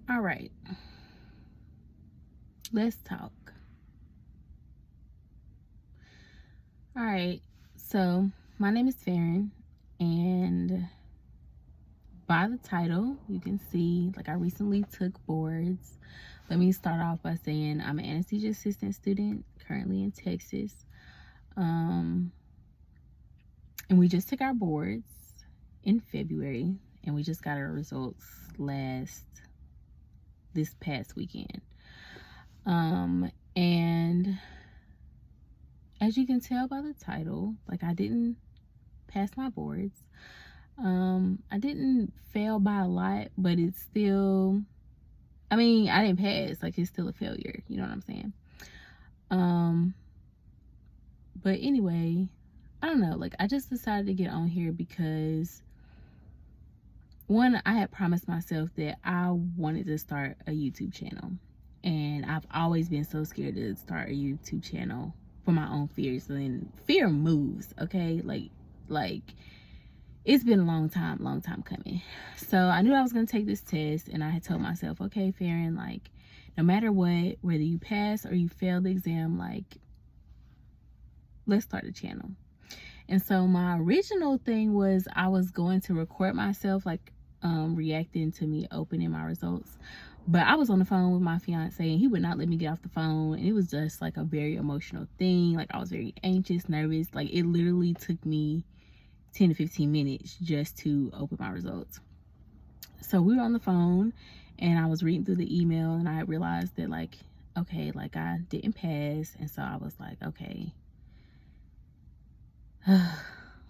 All right, let's talk. All right, so my name is Farron, and by the title, you can see like I recently took boards. Let me start off by saying I'm an anesthesia assistant student currently in Texas. And we just took our boards in February, and we just got our results this past weekend. And as you can tell by the title, like I didn't pass my boards. I didn't fail by a lot, but it's still, I mean, I didn't pass, like it's still a failure, you know what I'm saying? But anyway, I don't know, like I just decided to get on here because one, I had promised myself that I wanted to start a YouTube channel, and I've always been so scared to start a YouTube channel for my own fears, and fear moves, okay? Like it's been a long time coming. So I knew I was going to take this test, and I had told myself, okay, Farron, like no matter what, whether you pass or you fail the exam, like let's start a channel. And so my original thing was I was going to record myself like reacting to me opening my results, but I was on the phone with my fiance and he would not let me get off the phone, and it was just like a very emotional thing. Like I was very anxious, nervous. Like it literally took me 10 to 15 minutes just to open my results. So we were on the phone and I was reading through the email, and I realized that like, okay, like I didn't pass. And so I was like, okay.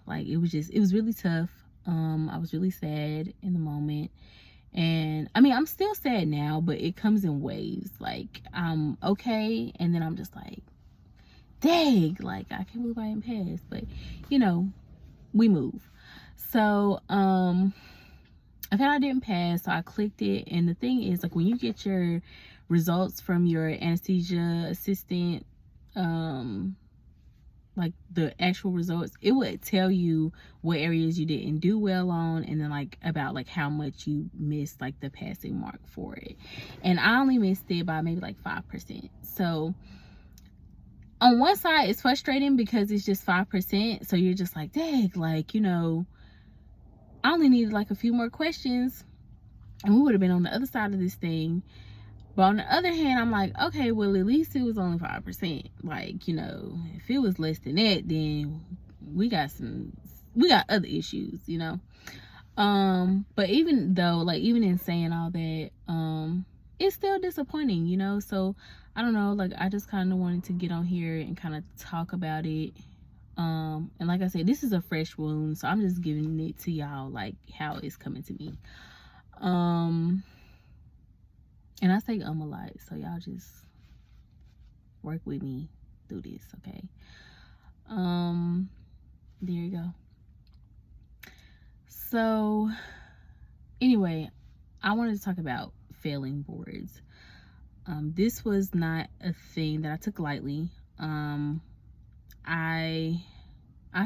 Like it was really tough. I was really sad in the moment. And I mean, I'm still sad now, but it comes in waves. Like I'm okay, and then I'm just like, dang, like I can't believe I didn't pass. But you know, we move. So I thought I didn't pass, so I clicked it. And the thing is, like when you get your results from your anesthesia assistant, like the actual results, it would tell you what areas you didn't do well on, and then like about like how much you missed like the passing mark for it. And I only missed it by maybe like 5%. So on one side it's frustrating because it's just 5%, so you're just like, dang, like, you know, I only needed like a few more questions and we would have been on the other side of this thing. But on the other hand, I'm like, okay, well, at least it was only 5%. Like, you know, if it was less than that, then we got other issues, you know. But even though, like, even in saying all that, it's still disappointing, you know. So I don't know, like I just kind of wanted to get on here and kind of talk about it. And like I said, this is a fresh wound, so I'm just giving it to y'all like how it's coming to me. And I say a lot, so y'all just work with me through this, okay? There you go. So anyway, I wanted to talk about failing boards. This was not a thing that I took lightly. I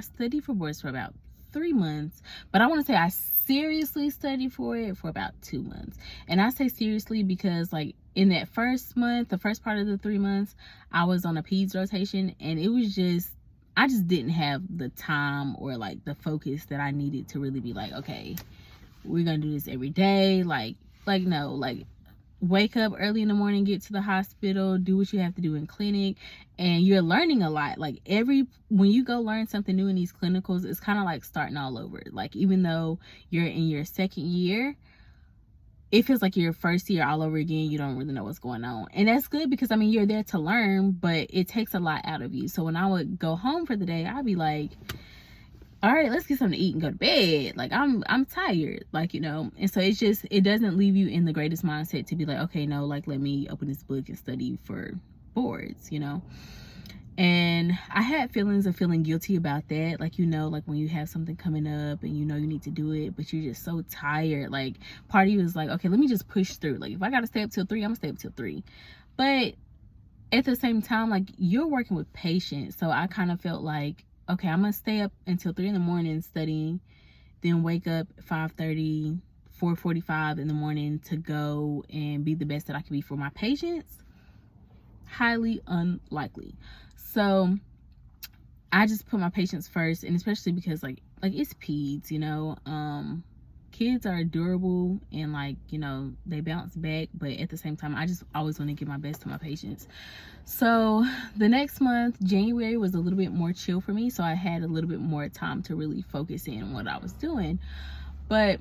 studied for boards for about 3 months, but I want to say I seriously studied for it for about 2 months. And I say seriously because like in that first month, the first part of the 3 months, I was on a peds rotation, and it was just, I just didn't have the time or like the focus that I needed to really be like, okay, we're gonna do this every day. Like no, like wake up early in the morning, get to the hospital, do what you have to do in clinic, and you're learning a lot. Like when you go learn something new in these clinicals, it's kind of like starting all over. Like even though you're in your second year, it feels like your first year all over again. You don't really know what's going on, and that's good because I mean you're there to learn, but it takes a lot out of you. So when I would go home for the day, I'd be like, all right, let's get something to eat and go to bed. Like I'm tired, like, you know. And so it doesn't leave you in the greatest mindset to be like, okay, no, like let me open this book and study for boards, you know. And I had feelings of feeling guilty about that, like, you know, like when you have something coming up and you know you need to do it, but you're just so tired. Like part of you is like, okay, let me just push through. Like if I gotta stay up till 3, I'm gonna stay up till 3. But at the same time, like you're working with patients, so I kind of felt like, okay, I'm gonna stay up until 3 in the morning studying, then wake up 5:30, 4:45 in the morning to go and be the best that I can be for my patients, highly unlikely. So I just put my patients first, and especially because like it's peds, you know. Kids are durable and like, you know, they bounce back, but at the same time I just always want to give my best to my patients. So the next month, January, was a little bit more chill for me, so I had a little bit more time to really focus in on what I was doing. But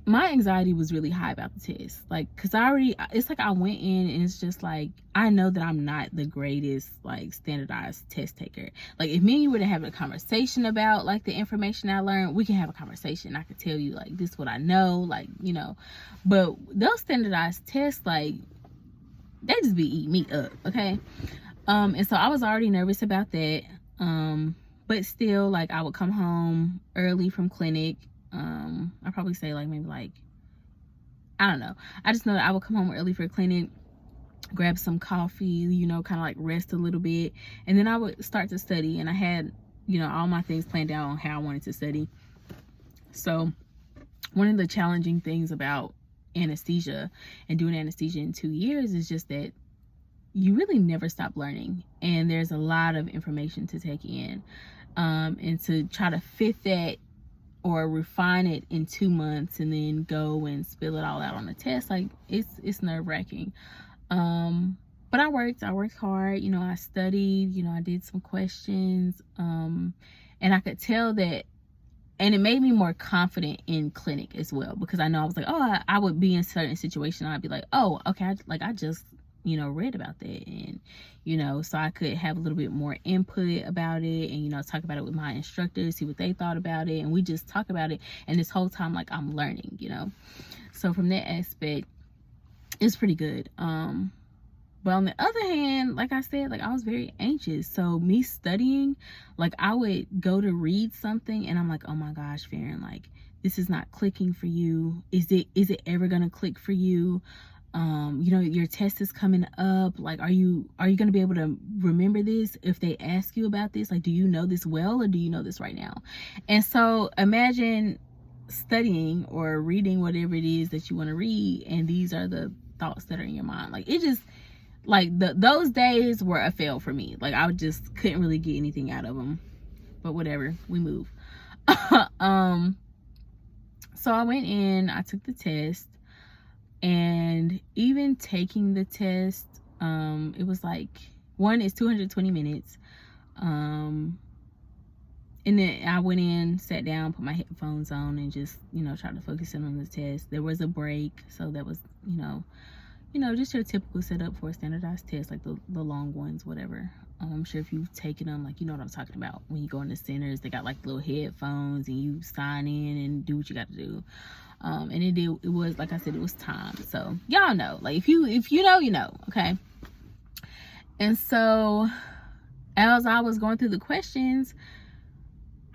my anxiety was really high about the test, like, because it's like I went in and it's just like, I know that I'm not the greatest like standardized test taker. Like, if me and you were to have a conversation about like the information I learned, we can have a conversation. I could tell you like, this is what I know, like, you know. But those standardized tests, like, they just be eating me up, okay? And so I was already nervous about that. But still, like, I would come home early from clinic. I'd probably say like maybe like, I don't know. I just know that I would come home early for clinic, grab some coffee, you know, kind of like rest a little bit, and then I would start to study. And I had, you know, all my things planned out on how I wanted to study. So one of the challenging things about anesthesia and doing anesthesia in 2 years is just that you really never stop learning, and there's a lot of information to take in, and to try to fit that or refine it in 2 months and then go and spill it all out on the test, like, it's nerve-wracking. But I worked hard, you know. I studied, you know, I did some questions, and I could tell that, and it made me more confident in clinic as well, because I know I was like, oh, I would be in certain situations, I'd be like, oh, okay, I just, you know, read about that, and, you know, so I could have a little bit more input about it, and, you know, talk about it with my instructors, see what they thought about it, and we just talk about it, and this whole time, like, I'm learning, you know. So from that aspect, it's pretty good. But on the other hand, like I said, like, I was very anxious. So me studying, like, I would go to read something and I'm like, oh my gosh, Farron, like, this is not clicking for you. Is it ever gonna click for you? You know, your test is coming up. Like, are you gonna be able to remember this if they ask you about this? Like, do you know this well, or do you know this right now? And so imagine studying or reading whatever it is that you want to read, and these are the thoughts that are in your mind. Like, it just, like, those days were a fail for me. Like, I just couldn't really get anything out of them. But whatever, we move. So I went in, I took the test, and even taking the test, it was like, one is 220 minutes. And then I went in, sat down, put my headphones on, and just, you know, tried to focus in on the test. There was a break, so that was, you know, just your typical setup for a standardized test, like the long ones, whatever. I'm sure if you've taken them, like, you know what I'm talking about. When you go in the centers, they got like little headphones, and you sign in and do what you got to do. And it was, like I said, it was time. So y'all know, like, if you know, you know, okay. And so as I was going through the questions,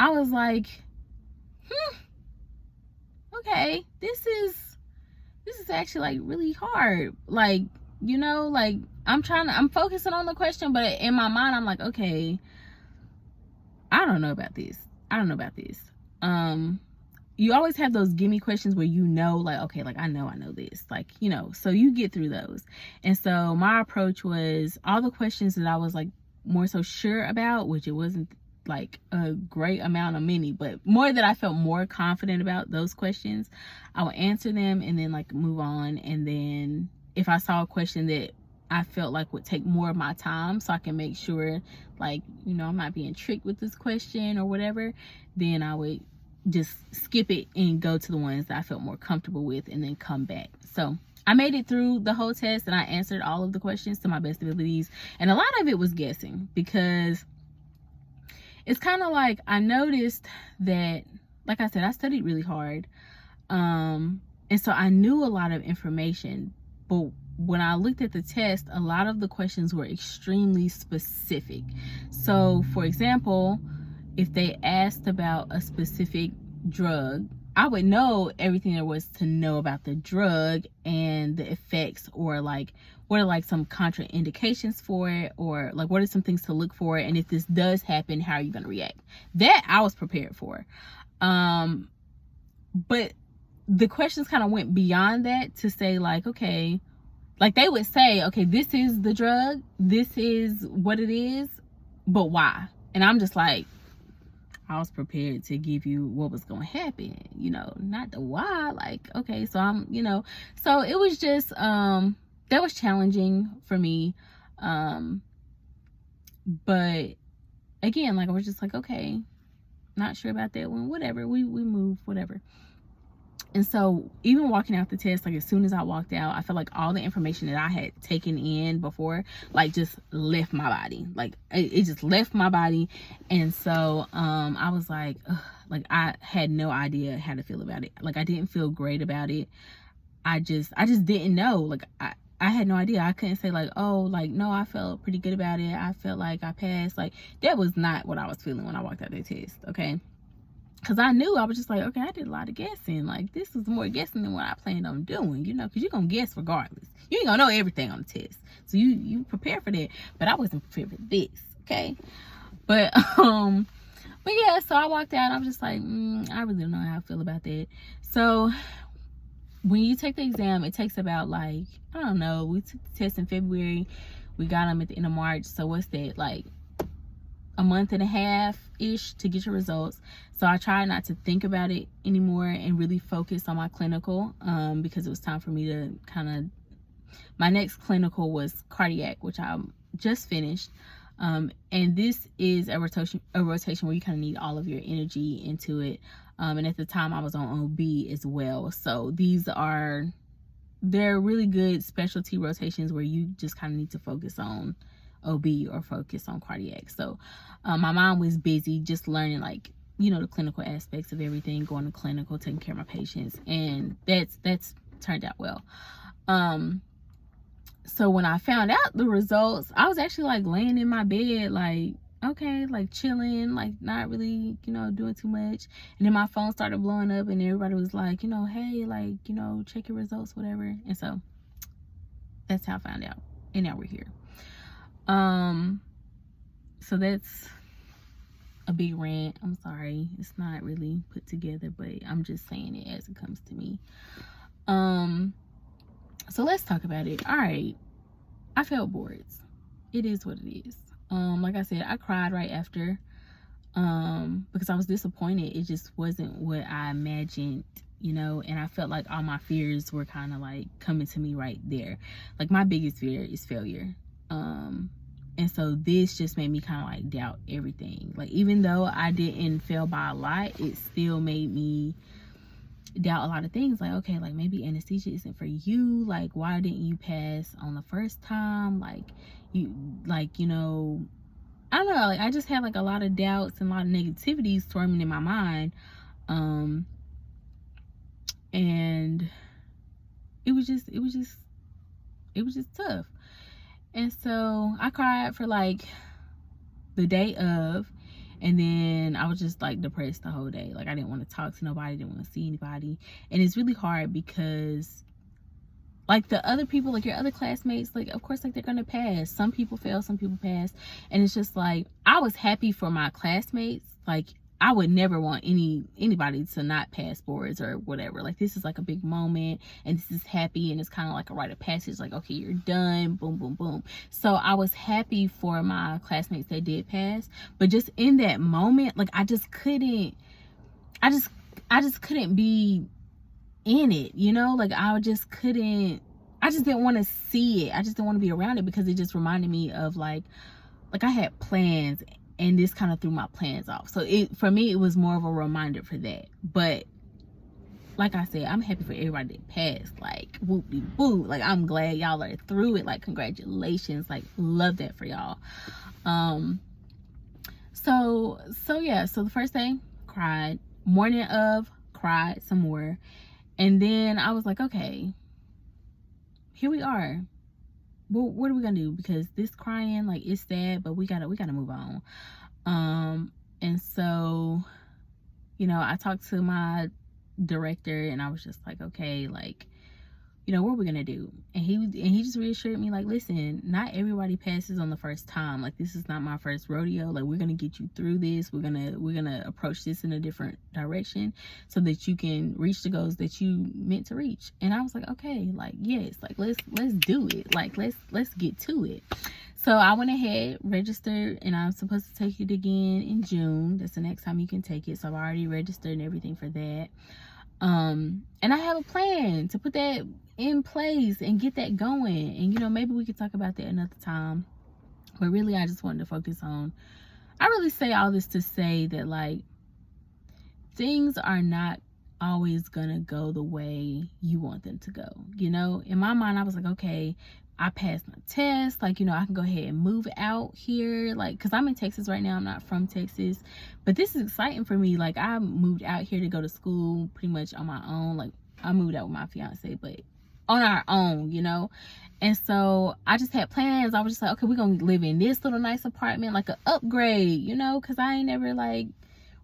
I was like, okay, this is actually like really hard. Like, you know, like, I'm focusing on the question, but in my mind I'm like, okay, I don't know about this. You always have those gimme questions where, you know, like, okay, like, I know this, like, you know, so you get through those. And so my approach was, all the questions that I was like more so sure about, which it wasn't like a great amount of many, but more that I felt more confident about, those questions, I would answer them and then like move on. And then if I saw a question that I felt like would take more of my time, so I can make sure, like, you know, I'm not being tricked with this question or whatever, then I would just skip it and go to the ones that I felt more comfortable with, and then come back. So I made it through the whole test, and I answered all of the questions to my best abilities. And a lot of it was guessing, because it's kind of like, I noticed that, like I said, I studied really hard. And so I knew a lot of information, but when I looked at the test, a lot of the questions were extremely specific. So for example, if they asked about a specific drug, I would know everything there was to know about the drug and the effects, or like, what are like some contraindications for it, or like, what are some things to look for, and if this does happen, how are you going to react? That I was prepared for. But the questions kind of went beyond that to say like, okay, like they would say, okay, this is the drug, this is what it is, but why? And I'm just like, I was prepared to give you what was going to happen, you know, not the why. Like, okay, so I'm, you know, so it was just, that was challenging for me. But again, like I was just like, okay, not sure about that one, whatever, we move, whatever. And so even walking out the test, like as soon as I walked out, I felt like all the information that I had taken in before, like just left my body. Like it just left my body. And so I was like, ugh, like I had no idea how to feel about it. Like I didn't feel great about it. I just didn't know. Like I had no idea. I couldn't say like, oh, like, no, I felt pretty good about it. I felt like I passed. Like that was not what I was feeling when I walked out the test. Okay. Because I knew, I was just like, okay, I did a lot of guessing. Like, this is more guessing than what I planned on doing, you know, because you're going to guess regardless. You ain't going to know everything on the test. So you prepare for that. But I wasn't prepared for this, okay? But yeah, so I walked out. I was just like, I really don't know how I feel about that. So when you take the exam, it takes about like, I don't know, we took the test in February. We got them at the end of March. So what's that, like a month and a half ish to get your results. So I tried not to think about it anymore and really focus on my clinical, because it was time for me to kind of, my next clinical was cardiac, which I just finished. And this is a rotation where you kind of need all of your energy into it. And at the time I was on OB as well. So they're really good specialty rotations where you just kind of need to focus on OB or focus on cardiac. So my mom was busy just learning, like, you know, the clinical aspects of everything, going to clinical, taking care of my patients, and that's turned out well. So when I found out the results, I was actually like laying in my bed, like, okay, like chilling, like not really, you know, doing too much. And then my phone started blowing up and everybody was like, you know, hey, like, you know, check your results, whatever. And so that's how I found out, and now we're here. So that's a big rant. I'm sorry, it's not really put together, but I'm just saying it as it comes to me. So let's talk about it. All right, I failed boards. It is what it is. Like I said, I cried right after, because I was disappointed. It just wasn't what I imagined, you know, and I felt like all my fears were kind of like coming to me right there. Like my biggest fear is failure. And so this just made me kind of like doubt everything. Like even though I didn't fail by a lot, it still made me doubt a lot of things. Like, okay, like maybe anesthesia isn't for you. Like, why didn't you pass on the first time? Like, you know, I don't know. Like, I just had like a lot of doubts and a lot of negativity storming in my mind. And it was just tough. And so I cried for like the day of, and then I was just like depressed the whole day. Like I didn't want to talk to nobody, didn't want to see anybody. And it's really hard because like the other people, like your other classmates, like of course, like they're gonna pass. Some people fail, some people pass. And it's just like, I was happy for my classmates. Like I would never want anybody to not pass boards or whatever. Like this is like a big moment, and this is happy, and it's kind of like a rite of passage. Like, okay, you're done, boom, boom, boom. So I was happy for my classmates that did pass, but just in that moment, like I just couldn't be in it, you know? Like I just didn't want to see it. I just didn't want to be around it because it just reminded me of like I had plans, and this kind of threw my plans off. So for me, it was more of a reminder for that. But like I said, I'm happy for everybody that passed. Like, whoop-de-whoop. Like, I'm glad y'all are through it. Like, congratulations. Like, love that for y'all. So yeah. So the first day, cried. Morning of, cried some more. And then I was like, okay, here we are. Well, what are we gonna do? Because this crying, like, it's sad, but we gotta move on. And so, you know, I talked to my director, and I was just like, okay, like, you know, what we're gonna do. And he just reassured me, like, listen, not everybody passes on the first time. Like, this is not my first rodeo. Like, we're gonna get you through this. We're gonna approach this in a different direction so that you can reach the goals that you meant to reach. And I was like, okay, like, yes, like, let's do it. Like, let's get to it. So I went ahead, registered, and I'm supposed to take it again in June. That's the next time you can take it. So I've already registered and everything for that. And I have a plan to put that in place and get that going. And, you know, maybe we could talk about that another time. But really, I just wanted to focus on, I really say all this to say that, like, things are not always gonna go the way you want them to go. You know, in my mind, I was like, okay, I passed my test, like, you know, I can go ahead and move out here, like, because I'm in Texas right now. I'm not from Texas, but this is exciting for me. Like, I moved out here to go to school pretty much on my own. Like, I moved out with my fiance, but on our own, you know. And so I just had plans. I was just like, okay, we're gonna live in this little nice apartment, like an upgrade, you know, because I ain't never like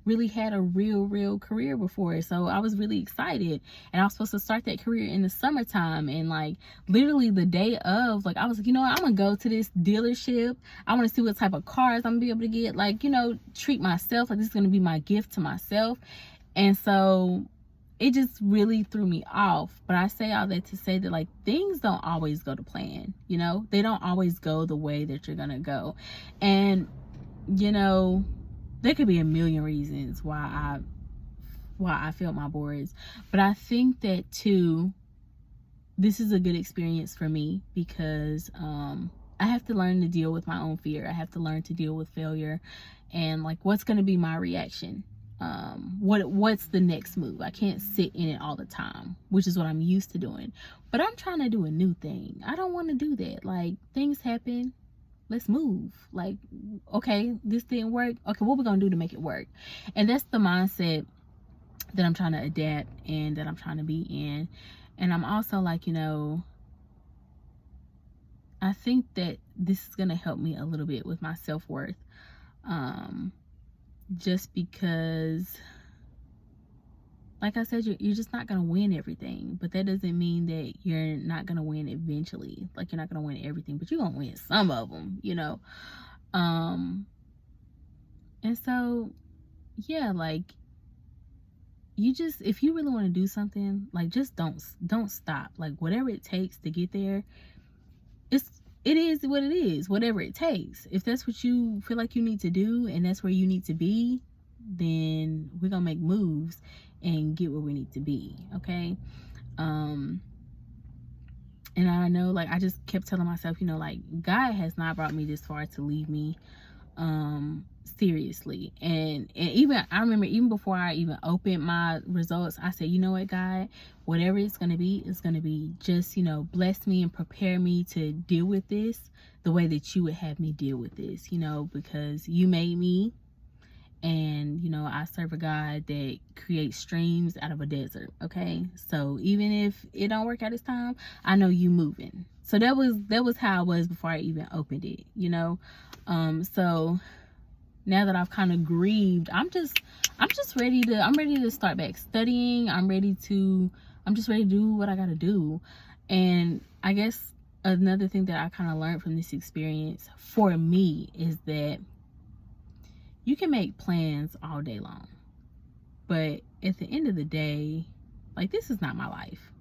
really had a real career before. So I was really excited, and I was supposed to start that career in the summertime. And like literally the day of, like, I was like, you know what, I'm gonna go to this dealership. I want to see what type of cars I'm gonna be able to get, like, you know, treat myself, like this is gonna be my gift to myself. And so it just really threw me off. But I say all that to say that, like, things don't always go to plan, you know. They don't always go the way that you're gonna go. And you know, there could be a million reasons why I failed my boards, but I think that too, this is a good experience for me because I have to learn to deal with my own fear. I have to learn to deal with failure, and like, what's going to be my reaction? What's the next move? I can't sit in it all the time, which is what I'm used to doing. But I'm trying to do a new thing. I don't want to do that. Like, things happen. Let's move. Like, okay, this didn't work. Okay, what we gonna do to make it work? And that's the mindset that I'm trying to adapt and that I'm trying to be in. And I'm also like, you know, I think that this is gonna help me a little bit with my self-worth. Just because, like I said, you're just not going to win everything. But that doesn't mean that you're not going to win eventually. Like, you're not going to win everything, but you're going to win some of them, you know. And so, yeah, like, you just, if you really want to do something, like, just don't stop. Like, whatever it takes to get there, it is what it is, whatever it takes. If that's what you feel like you need to do and that's where you need to be, then we're gonna make moves and get where we need to be. Okay. And I know, like, I just kept telling myself, you know, like, God has not brought me this far to leave me. Seriously. And even I remember, even before I even opened my results, I said, you know what, God, whatever it's going to be, it's going to be. Just, you know, bless me and prepare me to deal with this the way that you would have me deal with this, you know, because you made me. And, you know, I serve a God that creates streams out of a desert. Okay. So even if it don't work out this time, I know you moving. So that was how I was before I even opened it, you know. So now that I've kind of grieved, I'm just ready to start back studying. I'm just ready to do what I got to do. And I guess another thing that I kind of learned from this experience for me is that you can make plans all day long, but at the end of the day, like, this is not my life.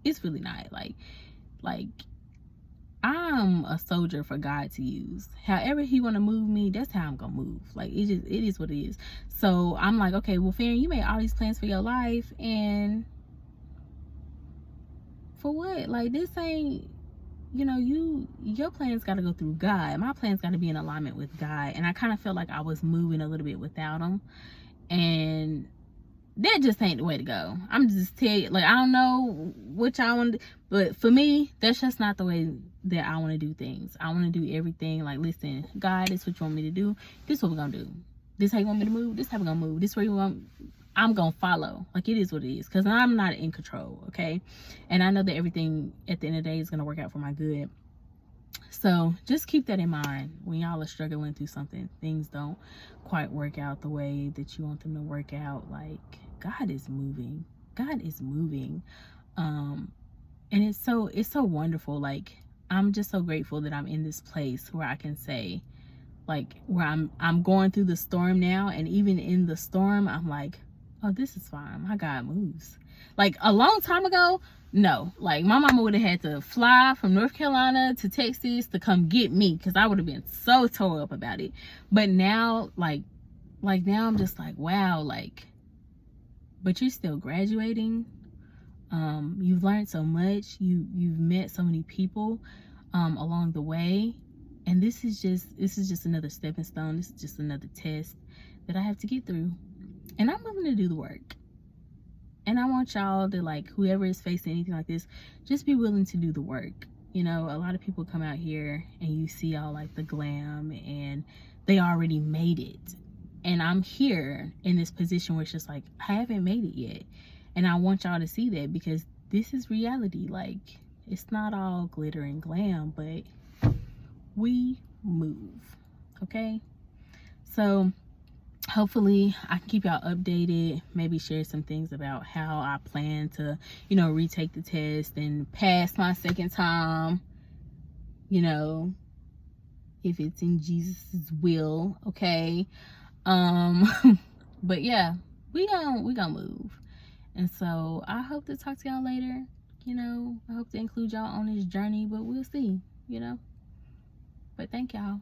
It's really not. Like I'm a soldier for God to use. However he want to move me, that's how I'm gonna move. Like, it is what it is. So I'm like, okay, well, Farron, you made all these plans for your life, and for what? Like, this ain't, you know, your plans got to go through God. My plans got to be in alignment with God. And I kind of felt like I was moving a little bit without him, and that just ain't the way to go. I'm just tell you, like, I don't know what y'all want to, but for me, that's just not the way that I want to do things. I want to do everything like, listen, God, this is what you want me to do. This is what we're gonna do. This how you want me to move. This how we're gonna move. This where you want. I'm gonna follow. Like, it is what it is, because I'm not in control. Okay, and I know that everything at the end of the day is gonna work out for my good. So just keep that in mind when y'all are struggling through something. Things don't quite work out the way that you want them to work out. Like, God is moving. God is moving. And And it's so wonderful. Like, I'm just so grateful that I'm in this place where I can say, like, where I'm going through the storm now, and even in the storm I'm like, oh, this is fine, my God moves. Like, a long time ago, no, like, my mama would have had to fly from North Carolina to Texas to come get me, because I would have been so tore up about it. But now, like now I'm just like, wow, like, but you're still graduating. You've learned so much. You've met so many people along the way, and this is just another stepping stone. This is just another test that I have to get through, and I'm willing to do the work. And I want y'all to, like, whoever is facing anything like this, just be willing to do the work. You know, a lot of people come out here and you see all, like, the glam, and they already made it. And I'm here in this position where it's just like, I haven't made it yet. And I want y'all to see that, because this is reality. Like, it's not all glitter and glam, but we move, okay? So hopefully I can keep y'all updated, maybe share some things about how I plan to, you know, retake the test and pass my second time, you know, if it's in Jesus's will, okay? But yeah, we gonna move. And so I hope to talk to y'all later. You know, I hope to include y'all on this journey, but we'll see, you know. But thank y'all.